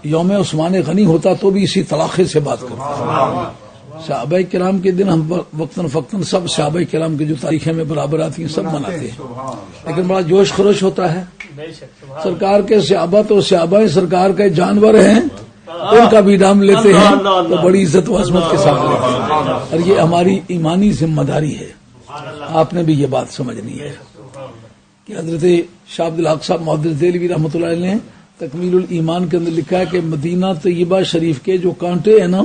یوم عثمان غنی ہوتا تو بھی اسی طلاقے سے بات کرتا. صحابہ کرام کے دن ہم وقتاً فوقتاً سب صحابہ کرام کی جو تاریخیں میں برابر آتی ہیں سب مناتے ہیں، لیکن بڑا جوش خروش ہوتا ہے. سرکار کے صحابہ تو صحابہ سرکار کے جانور ہیں، ان کا بھی نام لیتے ہیں تو بڑی عزت و عظمت کے ساتھ لیتے ہیں، اور یہ ہماری ایمانی ذمہ داری ہے. آپ نے بھی یہ بات سمجھنی ہے کہ حضرت شاہ عبد الحق صاحب محدث دہلوی رحمۃ اللہ علیہ نے تکمیل الایمان کے اندر لکھا ہے کہ مدینہ طیبہ شریف کے جو کانٹے ہیں نا،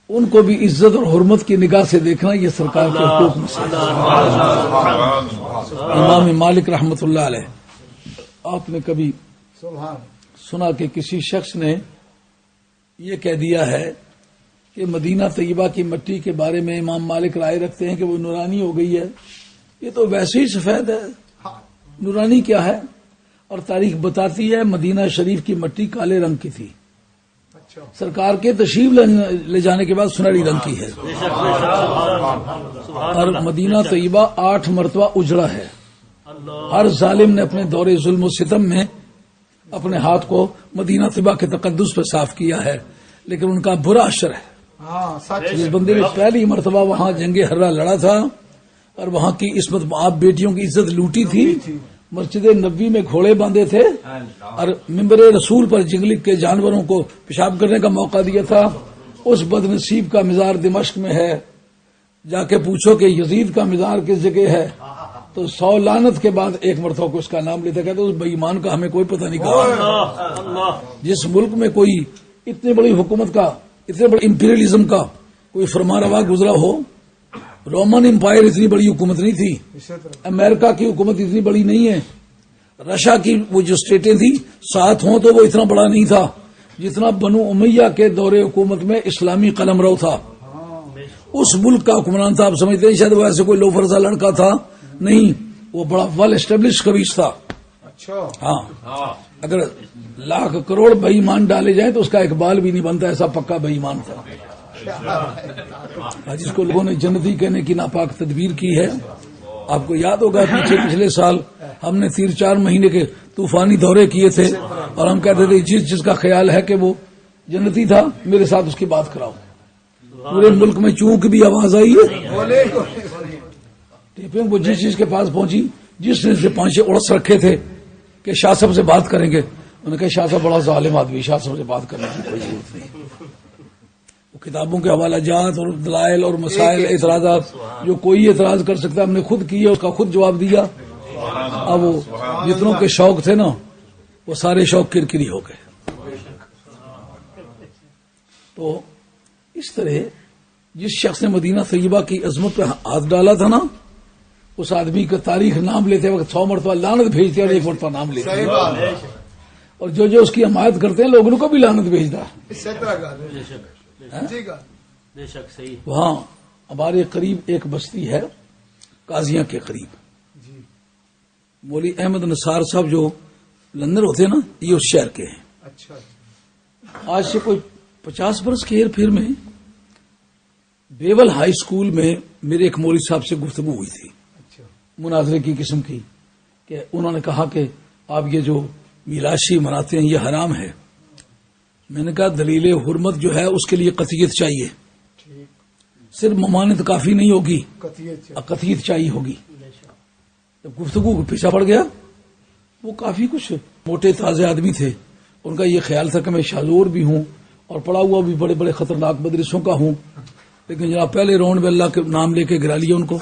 ان کو بھی عزت اور حرمت کی نگاہ سے دیکھنا یہ سرکار کے حقوق میں سے. امام مالک رحمۃ اللہ علیہ، آپ نے کبھی سنا کہ کسی شخص نے یہ کہہ دیا ہے کہ مدینہ طیبہ کی مٹی کے بارے میں امام مالک رائے رکھتے ہیں کہ وہ نورانی ہو گئی ہے؟ یہ تو ویسے ہی سفید ہے، نورانی کیا ہے؟ اور تاریخ بتاتی ہے مدینہ شریف کی مٹی کالے رنگ کی تھی، سرکار کے تشریف لے جانے کے بعد سنہری رنگ کی ہے، اور مدینہ طیبہ 8 مرتبہ اجڑا ہے. ہر ظالم نے اپنے دور ظلم و ستم میں اپنے ہاتھ کو مدینہ طیبہ کے تقدس پہ صاف کیا ہے، لیکن ان کا برا اثر ہے. جس بندے نے پہلی مرتبہ وہاں جنگ ہررا لڑا تھا اور وہاں کی عصمت آپ بیٹیوں کی عزت لوٹی تھی، مسجد نبوی میں گھوڑے باندھے تھے اور ممبر رسول پر جنگلی کے جانوروں کو پیشاب کرنے کا موقع دیا تھا، اس بد نصیب کا مزار دمشق میں ہے. جا کے پوچھو کہ یزید کا مزار کس جگہ ہے، تو 100 لعنت کے بعد ایک مرتبہ کو اس کا نام لیتا کہتے اس بے ایمان کا ہمیں کوئی پتہ نہیں کہا. جس ملک میں کوئی اتنی بڑی حکومت کا، اتنے بڑے امپیریلزم کا کوئی فرما روا گزرا ہو، رومن امپائر اتنی بڑی حکومت نہیں تھی، امریکہ کی حکومت اتنی بڑی نہیں ہے، رشیا کی وہ جو اسٹیٹیں تھی 7 ہوں تو وہ اتنا بڑا نہیں تھا جتنا بنو امیہ کے دور حکومت میں اسلامی قلمرو تھا. اس ملک کا حکمران تھا. آپ سمجھتے ہیں شاید وہ ایسے کوئی لوفر سا لڑکا تھا؟ نہیں، وہ بڑا ویل اسٹیبلش قبیض تھا. ہاں، اگر 1,00,000 کروڑ بے ایمان ڈالے جائیں تو اس کا ایک بال بھی نہیں بنتا، ایسا پکا بے ایمان تھا. جس کو لوگوں نے جنتی کہنے کی ناپاک تدبیر کی ہے. آپ کو یاد ہوگا پچھلے سال ہم نے 3-4 مہینے کے طوفانی دورے کیے تھے اور ہم کہتے تھے جس کا خیال ہے کہ وہ جنتی تھا میرے ساتھ اس کی بات کراؤ. پورے ملک میں چونک بھی آواز آئی ہے، ٹیپنگ وہ جس چیز کے پاس پہنچی، جس نے سے 5 اڑس رکھے تھے کہ شاہ صاحب سے بات کریں گے، انہوں نے کہا شاہ صاحب بڑا ظالم آدمی، شاہ صاحب سے بات کرنے کی کوئی ضرورت نہیں. وہ کتابوں کے حوالہ جات اور دلائل اور مسائل اعتراضات جو کوئی اعتراض کر سکتا ہے ہم نے خود کیا، اس کا خود جواب دیا. اب وہ جتنوں کے شوق تھے نا وہ سارے شوق کرکری ہو گئے. تو اس طرح جس شخص نے مدینہ طیبہ کی عظمت پہ ہاتھ ڈالا تھا نا، اس آدمی کا تاریخ نام لیتے وقت 100 مرتبہ لعنت بھیجتے اور 1 مرتبہ نام لیتے ہیں، اور جو اس کی حمایت کرتے ہیں لوگوں کو بھی لعنت بھیجتا ہے. وہاں ہمارے قریب ایک بستی ہے قاضیاں کے قریب، مولوی احمد نثار صاحب جو لندن ہوتے ہیں نا، یہ اس شہر کے ہیں. آج سے کوئی 50 برس کے ہیر پھر میں بیول ہائی اسکول میں میرے ایک مولوی صاحب سے گفتگو ہوئی تھی مناظرے کی قسم کی، کہ انہوں نے کہا کہ آپ یہ جو میلاشی مناتے ہیں یہ حرام ہے. میں نے کہا دلیل حرمت جو ہے اس کے لیے قطعیت چاہیے، صرف ممانعت کافی نہیں ہوگی، قطعیت چاہیے ہوگی. جب گفتگو کو پیچھا پڑ گیا، وہ کافی کچھ موٹے تازے آدمی تھے، ان کا یہ خیال تھا کہ میں شاذور بھی ہوں اور پڑا ہوا بھی بڑے بڑے خطرناک مدرسوں کا ہوں، لیکن جناب پہلے راؤنڈ میں اللہ کے نام لے کے گرا لیا ان کو.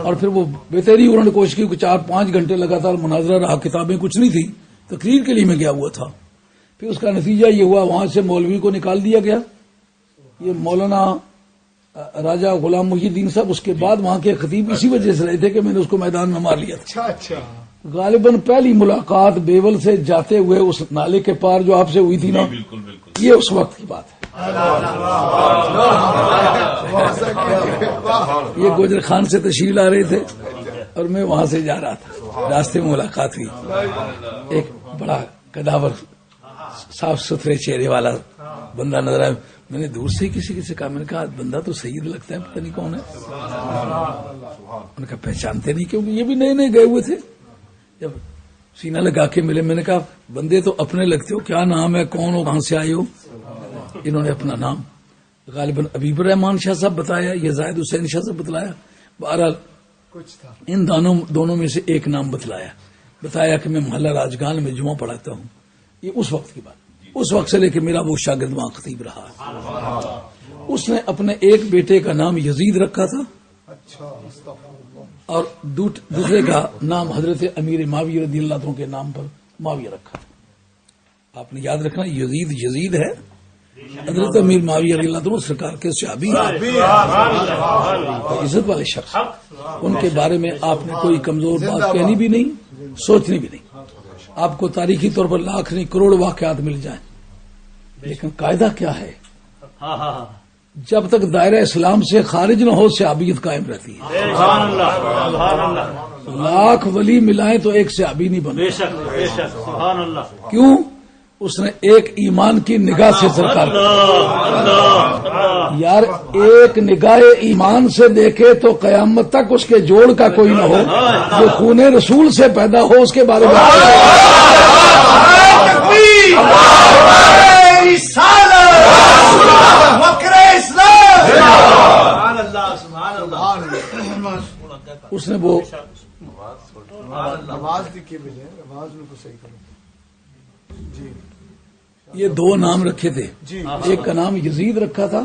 اور پھر وہ بہتری انہوں نے کوشش کی کہ 4-5 گھنٹے لگاتار مناظرہ رہا، کتابیں کچھ نہیں تھی، تقریر کے لیے میں گیا ہوا تھا. پھر اس کا نتیجہ یہ ہوا وہاں سے مولوی کو نکال دیا گیا، یہ مولانا راجہ غلام محی الدین صاحب. اس کے بعد وہاں کے خطیب اسی وجہ سے رہے تھے کہ میں نے اس کو میدان میں مار لیا تھا. غالباً پہلی ملاقات بیول سے جاتے ہوئے اس نالے کے پار جو آپ سے ہوئی تھی نا، یہ اس وقت کی بات ہے. یہ گوجر خان سے تشریف لا رہے تھے اور میں وہاں سے جا رہا تھا، راستے میں ملاقات ہوئی. ایک بڑا کداور صاف ستھرے چہرے والا بندہ نظر آیا. میں نے دور سے کسی سے کہا، میں نے کہا بندہ تو سید لگتا ہے، پتہ نہیں کون ہے. انہوں نے کہا پہچانتے نہیں، کیونکہ یہ بھی نئے نئے گئے ہوئے تھے. جب سینہ لگا کے ملے. میں نے کہا بندے تو اپنے لگتے ہو, کیا نام ہے, کون ہو, کہاں سے آئے ہو؟ انہوں نے اپنا نام غالباً حبیب الرحمان شاہ صاحب بتایا یا زاہد حسین شاہ صاحب بتلایا. بہرحال ان دونوں میں سے ایک نام بتایا کہ میں محلہ راجگان میں جمعہ پڑھاتا ہوں. یہ اس وقت کی بات, اس وقت سے لے کے میرا وہ شاگرد وہاں خطیب رہا. اس نے اپنے ایک بیٹے کا نام یزید رکھا تھا اور دوسرے کا نام حضرت امیر معاویہ رضی اللہ عنہ کے نام پر معاویہ رکھا تھا. آپ نے یاد رکھنا یزید ہے, حضرت امیر معاویہ رضی اللہ عنہ سرکار کے صحابی عزت والے شخص. ان کے بارے میں آپ نے کوئی کمزور بات کہنی بھی نہیں, سوچنی بھی نہیں. آپ کو تاریخی طور پر لاکھ نہیں کروڑ واقعات مل جائیں, لیکن قاعدہ کیا ہے, جب تک دائرہ اسلام سے خارج نہ ہو صحابیت قائم رہتی ہے. لاکھ ولی ملائیں تو ایک صحابی نہیں بنے. کیوں؟ اس نے ایک ایمان کی نگاہ سے سرکار یار ایک نگاہ ایمان سے دیکھے تو قیامت تک اس کے جوڑ کا کوئی نہ ہو. جو خون رسول سے پیدا ہو اس کے بارے میں اس نے وہ یہ دو نام رکھے تھے. ایک کا نام یزید رکھا تھا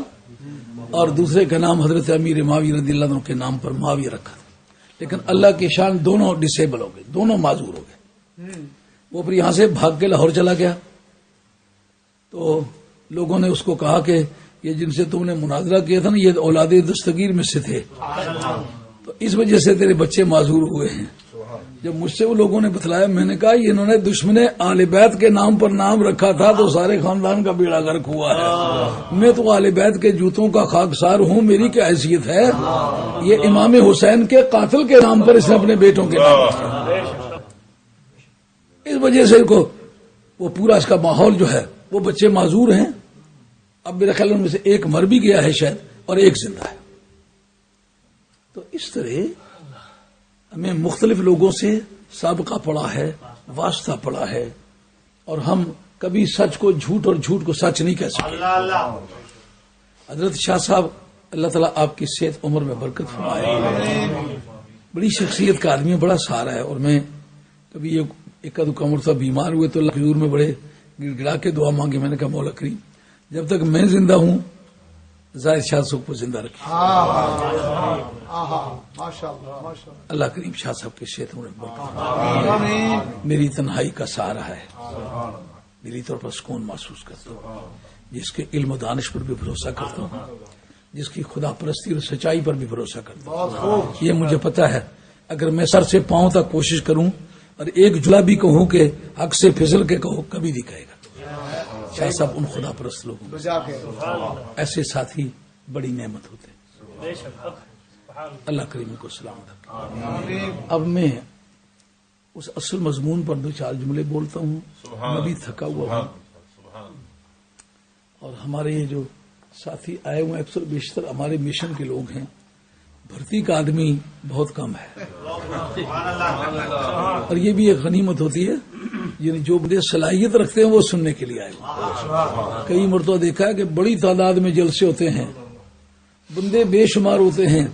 اور دوسرے کا نام حضرت امیر معاویہ رضی اللہ عنہ کے نام پر معاویہ رکھا تھا. لیکن اللہ کی شان دونوں ڈسیبل ہو گئے, دونوں معذور ہو گئے. وہ پھر یہاں سے بھاگ کے لاہور چلا گیا تو لوگوں نے اس کو کہا کہ یہ جن سے تم نے مناظرہ کیا تھا نا یہ اولاد دستگیر میں سے تھے, تو اس وجہ سے تیرے بچے معذور ہوئے ہیں. جب مجھ سے وہ لوگوں نے بتلایا میں نے کہا انہوں نے دشمن آل بیت کے نام پر نام رکھا تھا تو سارے خاندان کا بیڑا غرق ہوا ہے. میں تو آل بیت کے جوتوں کا خاکسار ہوں, میری کیا حیثیت ہے. یہ امام حسین کے قاتل کے نام پر اس نے اپنے بیٹوں کے نام رکھا. اس وجہ سے کو وہ پورا اس کا ماحول جو ہے وہ بچے معذور ہیں. اب میرے خیال ان میں سے ایک مر بھی گیا ہے شاید اور ایک زندہ ہے. تو اس طرح ہمیں مختلف لوگوں سے سابقہ پڑا ہے, واسطہ پڑا ہے, اور ہم کبھی سچ کو جھوٹ اور جھوٹ کو سچ نہیں کہہ سکے. حضرت شاہ صاحب اللہ تعالیٰ آپ کی صحت عمر میں برکت فرمائے. بڑی شخصیت کا آدمی, بڑا سہارا ہے. اور میں کبھی ایک آدھ عمر تھا بیمار ہوئے تو حضور میں بڑے گڑ گڑا کے دعا مانگے. میں نے کہا مولا کریم جب تک میں زندہ ہوں زاہد شاہ صاحب کو زندہ رکھے. اللہ کریم شاہ صاحب کے صحت میں برکت. میری تنہائی کا سہارا ہے, دلی طور پر سکون محسوس کرتا ہوں. جس کے علم و دانش پر بھی بھروسہ کرتا ہوں, جس کی خدا پرستی اور سچائی پر بھی بھروسہ کرتا ہوں. یہ مجھے پتا ہے اگر میں سر سے پاؤں تک کوشش کروں اور ایک جلا بھی کہوں کہ حق سے پھسل کے کہو کبھی نہیں کہے گا. شاہ صاحب ان خدا پرست لوگوں ایسے ساتھی بڑی نعمت ہوتے ہیں. اللہ کریم کو سلامت رکھے. اب میں اس اصل مضمون پر دو چار جملے بولتا ہوں. میں بھی تھکا ہوا ہوں اور ہمارے یہ جو ساتھی آئے ہوئے اکثر بیشتر ہمارے مشن کے لوگ ہیں. بھرتی کا آدمی بہت کم ہے اور یہ بھی ایک غنیمت ہوتی ہے. یعنی جو بڑے صلاحیت رکھتے ہیں وہ سننے کے لیے آئے ہوئے. کئی مرتبہ دیکھا ہے کہ بڑی تعداد میں جلسے ہوتے ہیں, بندے بے شمار ہوتے ہیں,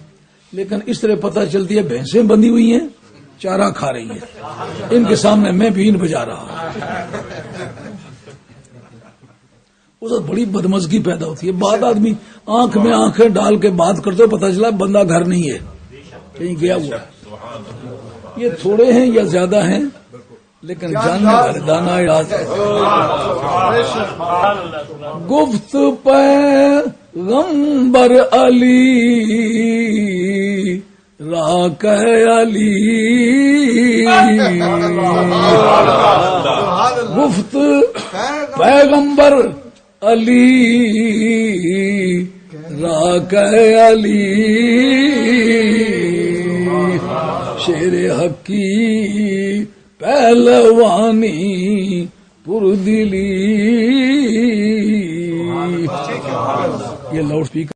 لیکن اس طرح پتہ چلتی ہے بھینسیں بندھی ہوئی ہیں چارہ کھا رہی ہیں, ان کے سامنے میں بین بجا رہا ہوں. اس وقت بڑی بدمزگی پیدا ہوتی ہے. بعد آدمی آنکھ میں آنکھیں ڈال کے بات کرتے ہو پتہ چلا بندہ گھر نہیں ہے, کہیں گیا ہوا ہے. یہ تھوڑے ہیں یا زیادہ ہیں لیکن جاننے والے دانا راز گفت پیغمبر علی راک علی گفت پیغمبر علی راک علی شیر حقی پہلوانی پردلی. یہ لاؤڈ اسپیکر